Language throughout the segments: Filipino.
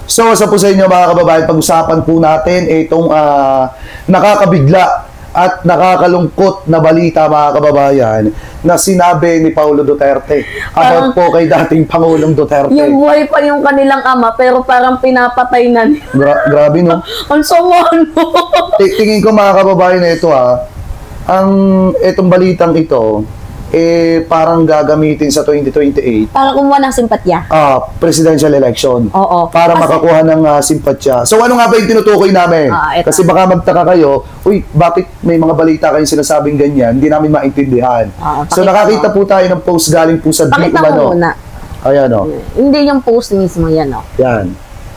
So, sa po sa inyo mga kababayan, pag-usapan po natin itong nakakabigla at nakakalungkot na balita mga kababayan na sinabi ni Paulo Duterte about po kay dating Pangulong Duterte. Yung buhay pa yung kanilang ama pero parang pinapatay na niya. Grabe no? Ang sama no? Tingin ko mga kababayan na ito itong balitang ito parang gagamitin sa 2028 para kumuha ng simpatya. Presidential election. Oo. Para makakuha ng simpatya. So ano nga ba yung tinutukoy namin? Kasi baka magtaka kayo, uy, bakit may mga balita kayong sinasabing ganyan? Hindi namin maintindihan. So nakakita po tayo ng post galing po sa Di Umano. Ayan o. Hindi yung post mismo yan o. Yan.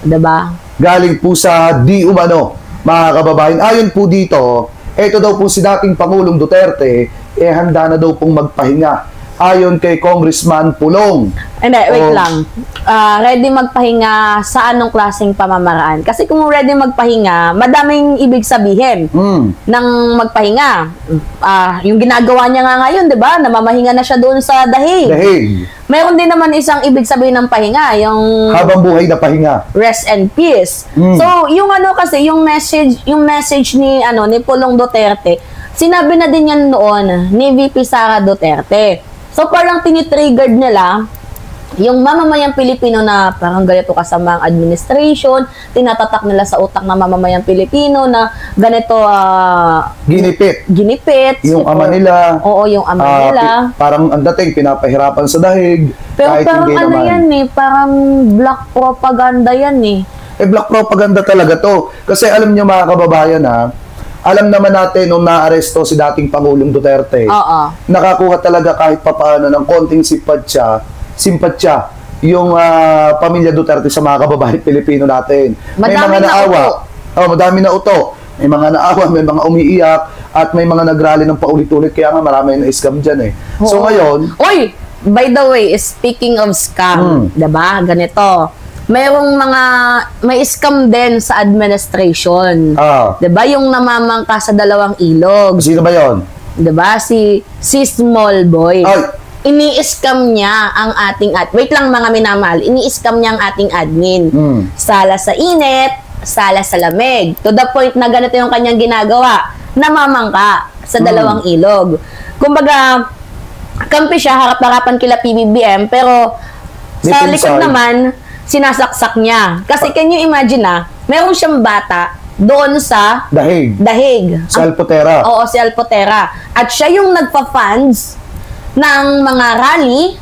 Diba? Galing po sa Di Umano, mga kababayan. Ayon po dito, ito daw po si dating Pangulong Duterte, handa na daw pong magpahinga. Ayon kay Congressman Pulong. Hindi, wait lang. Ready magpahinga sa anong klaseng pamamaraan? Kasi kung ready magpahinga, madaming ibig sabihin ng magpahinga. Yung ginagawa niya nga ngayon, di ba? Namamahinga na siya doon sa dahig. Mayroon din naman isang ibig sabihin ng pahinga, yung habang buhay na pahinga. Rest and peace. So, yung kasi, yung message ni Pulong Duterte, sinabi na din yan noon ni VP Sara Duterte. So, parang tinitriggered nila yung mamamayang Pilipino na parang ganito kasama ang administration, tinatatak nila sa utak ng mamamayang Pilipino na ganito ginipit. Yung ama nila. Oo, yung ama nila. Parang ang dating pinapahirapan sa dahig. Pero parang yan parang black propaganda yan black propaganda talaga to. Kasi alam niyo mga kababayan alam naman natin nung naaresto si dating Pangulong Duterte, nakakuha talaga kahit papaano ng konting simpatya yung pamilya Duterte sa mga kababayan Pilipino natin. May mga naawa. Madami na uto. May mga naawa, may mga umiiyak, at may mga nagrally ng paulit-ulit. Kaya nga marami na scam dyan So ngayon... Oy! By the way, speaking of scam, diba? Ganito. May scam din sa administration. Diba? Yung namamangka sa dalawang ilog. Sino ba yun? Diba? Si Small Boy. Ini-scam niya ang ating wait lang mga minamahal. Ini-scam niya ang ating admin. Sala sa init, sala sa lamig. To the point na ganito yung kanyang ginagawa. Namamangka sa dalawang ilog. Kumbaga, kampi siya, harap-harapan kila PBBM, pero sa likod naman, sinasaksak niya. Kasi can you imagine meron siyang bata doon sa dahig. Si Alpotera. Oo, si Alpotera. At siya yung nagpa-funds ng mga rally,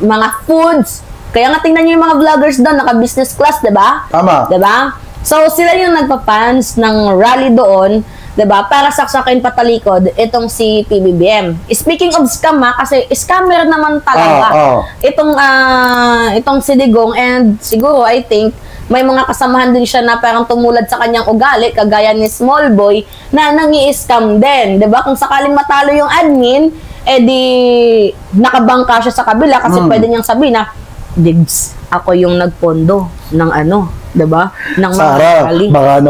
mga foods. Kaya nga tingnan niyo yung mga vloggers doon, naka-business class, diba? Tama. Diba? So, sila yung nagpa-funds ng rally doon, diba? Para saksakin patalikod itong si PBBM. Speaking of scam kasi scammer naman talaga itong si Digong, and siguro I think may mga kasamahan din siya na parang tumulad sa kanyang ugali kagaya ni Small Boy na nangi-scam din, diba? Kung sakaling matalo yung admin, di nakabangka siya sa kabila kasi pwede niyang sabihin na Digs, ako yung nagpondo ng diba? Ng Sara, baka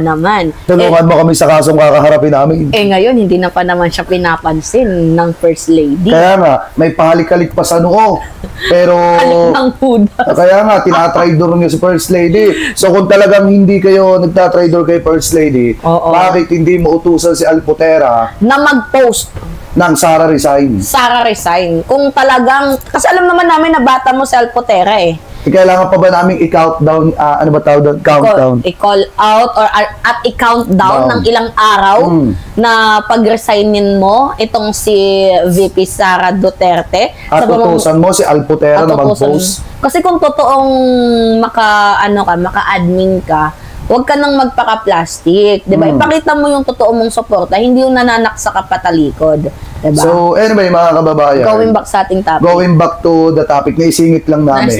naman. Tulungan mo kami sa kasong kakaharapin namin. Ngayon, hindi na pa naman siya pinapansin ng First Lady. Kaya nga, may pahalik-halik pa sa noo. Pero... halik ng pudas. Kaya nga, tinatraidor niyo si First Lady. So kung talagang hindi kayo nagtatraidor kay First Lady, bakit hindi mo utusan si Alpotera na mag-post ng Sara resign? Sara resign. Kung talagang... Kasi alam naman namin na bata mo si Alpotera Kailangan pa ba namin i-countdown, ano ba tawag doon? Countdown. I-call out or at i-countdown ng ilang araw na pag-resignin mo itong si VP Sara Duterte. At utusan mo si Alpotera na mag-post. Kasi kung totoong maka-admin ka, huwag ka nang magpaka-plastic, diba? Ipakita mo yung totoo mong suporta, hindi yung nananaksa ka patalikod, diba? So, anyway, mga kababayan, going back sa ating topic. Going back to the topic, naisingit lang namin.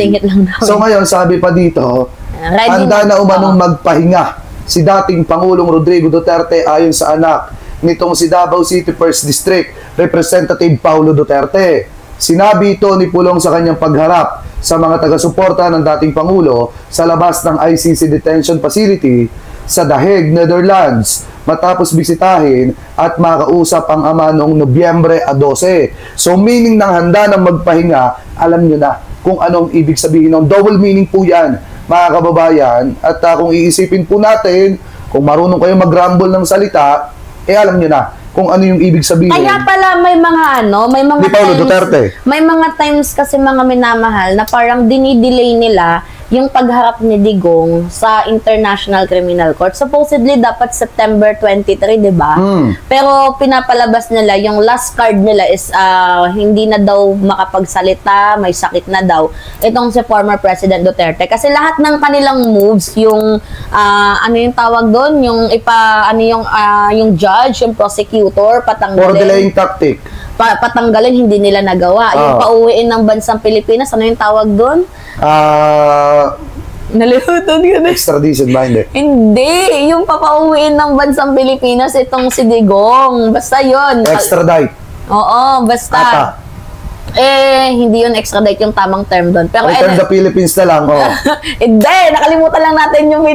So, ngayon, sabi pa dito, handa na umanong magpahinga si dating Pangulong Rodrigo Duterte ayon sa anak nitong si Davao City 1st District Representative Paulo Duterte. Sinabi ito ni Pulong sa kanyang pagharap sa mga taga-suporta ng dating Pangulo sa labas ng ICC Detention Facility sa Daheg, Netherlands, matapos bisitahin at makausap ang ama noong Nobyembre 12. So meaning ng handa ng magpahinga, alam nyo na kung anong ibig sabihin ng double meaning po yan. mga kababayan. At kung iisipin po natin, kung marunong kayo mag-rumble ng salita, alam nyo na kung ano yung ibig sabihin. Kaya pala may mga may mga ni Paulo times, Duterte. May mga times kasi mga minamahal na parang dinidelay nila yung pagharap ni Digong sa International Criminal Court. Supposedly dapat September 23, 'di ba? Pero pinapalabas nila yung last card nila is hindi na daw makapagsalita, may sakit na daw. Itong si former President Duterte kasi lahat ng kanilang moves, yung ano yung tawag doon, yung yung judge, yung prosecutor, patanggalin. For delaying tactic. Patanggalin, hindi nila nagawa. Yung pauwiin ng bansang Pilipinas, ano yung tawag doon? Nalimutan ko na. Extradition ba? Hindi. Yung papauwiin ng bansang Pilipinas, itong si Digong. Basta yun. Extradite. Oo, basta. Hindi yun extradite yung tamang term doon. Pero return the Philippines na lang, Hindi, nakalimutan lang natin yung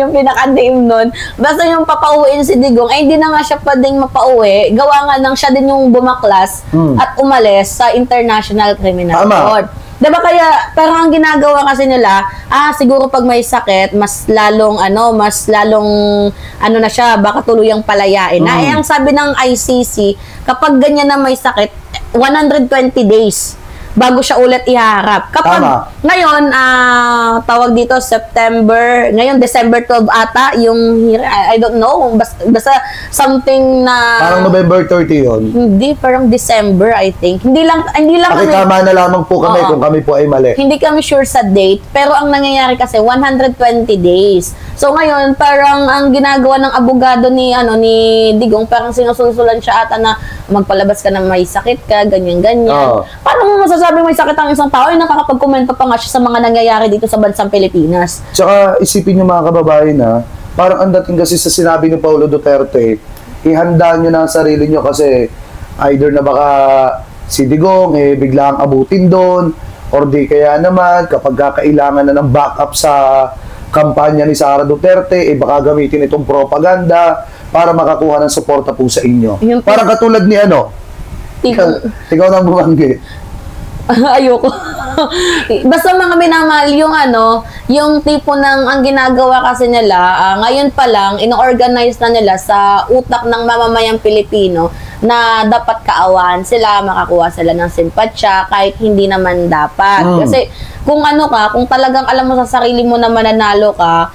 pinaka-name nun. Basta yung papauwiin si Digong, hindi na nga siya pwedeng mapauwi. Gawa nga nang siya din yung bumaklas at umalis sa International Criminal Court. Diba kaya, pero ang ginagawa kasi nila, siguro pag may sakit, mas lalong na siya, baka tuluyang palayain. Ang sabi ng ICC, kapag ganyan na may sakit, 120 days bago siya ulit ihaharap. Kapag ngayon, tawag dito September, ngayon December 12 ata, yung I don't know, basta something na parang November 30 yun. Hindi, parang December I think. Hindi lang pakitama na lamang po kami kung kami po ay mali. Hindi kami sure sa date, pero ang nangyayari kasi 120 days. So ngayon, parang ang ginagawa ng abogado ni Digong, parang sinusulsulan siya ata na magpalabas ka na may sakit ka, ganyan-ganyan. Paano mo masasabi may sakit ang isang tao? Nakakapag-komento pa nga siya sa mga nangyayari dito sa bansang Pilipinas. Tsaka isipin nyo mga kababayan parang ang dating kasi sa sinabi ni Paulo Duterte, ihanda nyo na ang sarili nyo kasi either na baka si Digong biglang abutin doon, or di kaya naman kapag kakailangan na ng backup sa kampanya ni Sara Duterte, baka gamitin itong propaganda para makakuha ng suporta po sa inyo. Parang katulad ni ikaw nang bumanggit. Ayoko. Basta mga minamahal yung tipo ng ang ginagawa kasi nila, ngayon pa lang, ino-organize na nila sa utak ng mamamayang Pilipino na dapat kaawaan sila, makakuha sila ng simpatsya kahit hindi naman dapat. Kasi kung kung talagang alam mo sa sarili mo na mananalo ka,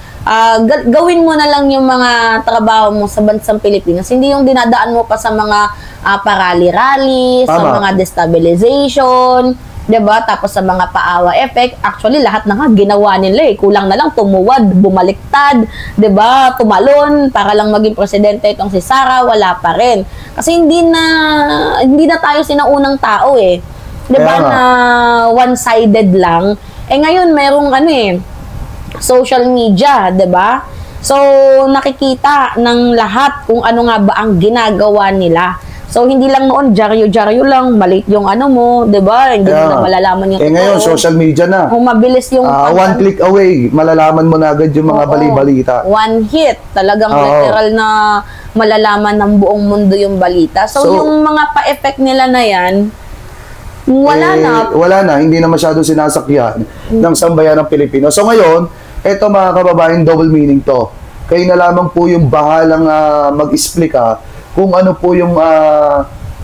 gawin mo na lang yung mga trabaho mo sa bansang Pilipinas. Hindi yung dinadaan mo pa sa mga parali-rally, sa mga destabilization, diba? Tapos sa mga paawa effect. Actually, lahat na nga ginawa nila Kulang na lang tumuwad, bumaliktad, diba? Tumalon para lang maging presidente itong si Sara, wala pa rin. Kasi hindi na tayo sinaunang tao Diba na one-sided lang. Ngayon, merong social media, diba? So, nakikita ng lahat kung ano nga ba ang ginagawa nila. So, hindi lang noon, dyaryo-dyaryo lang, maliit yung mo, diba? Hindi mo na malalaman yung ngayon, social media na. Kung mabilis yung one click away, malalaman mo na agad yung mga bali-balita. One hit. Talagang literal na malalaman ng buong mundo yung balita. So yung mga pa-effect nila na yan, wala na. Hindi na masyado sinasakyan ng sambayan ng Pilipino. So ngayon, eto mga kababayan, double meaning to. Kayo na lamang po yung bahalang mag-explica kung ano po yung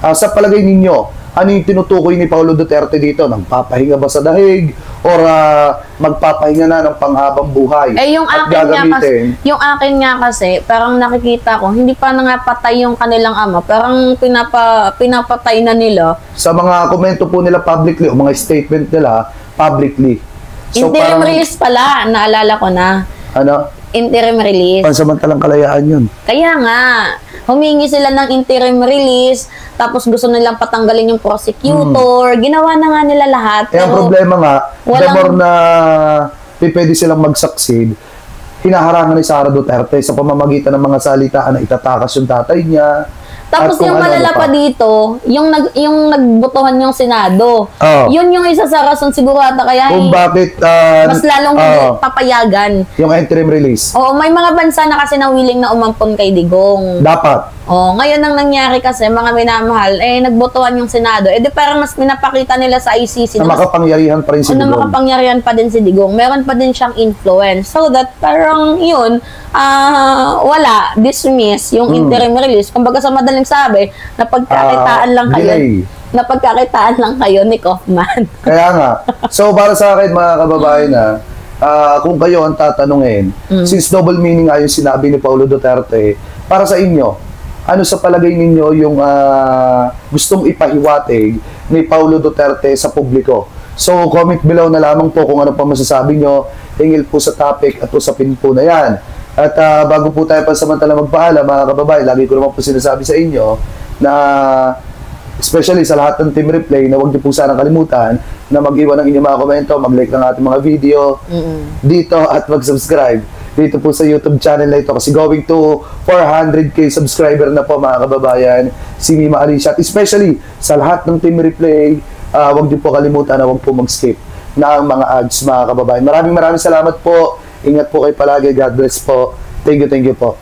sa palagay ninyo, ano yung tinutukoy ni Paulo Duterte dito? Nagpapahinga ba sa dahig? Or magpapahinga na ng panghabang buhay? Yung akin nga kasi, parang nakikita ko, hindi pa na nga patay yung kanilang ama. Parang pinapatay na nila. Sa mga komento po nila publicly, o mga statement nila publicly. So, interim release pala, naalala ko na. Ano? Interim release. Pansamantalang kalayaan yun. Kaya nga, humingi sila ng interim release, tapos gusto nilang patanggalin yung prosecutor, ginawa na nga nila lahat. Ang problema nga, the more na pwede silang mag-succeed, hinaharangan ni Sara Duterte sa pamamagitan ng mga salitaan na itatakas yung tatay niya, Tapos yung malala pa dito, yung nagbotohan yung Senado. Yun yung isa sa rason siguro ata kaya kung bakit mas lalong papayagan. Yung interim release. Oo, may mga bansa na kasi na willing na umampon kay Digong. Dapat. Ngayon ang nangyari kasi, mga minamahal, nagbotohan yung Senado. Di parang mas pinapakita nila sa ICC na makapangyarihan pa rin si Digong. Na makapangyarihan pa din si Digong. Meron pa din siyang influence. So that parang yun, wala, dismiss yung interim release. Kumbaga sa madaling sabi, napagkakitaan lang kayo. Napagkakitaan lang kayo ni Kaufman. Kaya nga. So para sa akin mga kababayan kung kayo ang tatanungin, since double meaning nga yung sinabi ni Paulo Duterte, para sa inyo, ano sa palagay ninyo yung gustong ipahiwatig ni Paulo Duterte sa publiko? So, comment below na lamang po kung ano pa masasabi nyo hingil po sa topic at usapin po na yan. At bago po tayo pansamantala magpaalam, mga kababayan, lagi ko naman po sinasabi sa inyo na especially sa lahat ng Team Replay na huwag niyo po sana kalimutan na mag-iwan ng inyong mga komento, mag-like ng ating mga video dito at mag-subscribe dito po sa YouTube channel na ito kasi going to 400k subscriber na po mga kababayan si Mima Alicia. At especially sa lahat ng Team Replay, huwag niyo po kalimutan na huwag po mag-skip ng mga ads mga kababayan. Maraming salamat po. Ingat po kayo palagi. God bless po. Thank you po.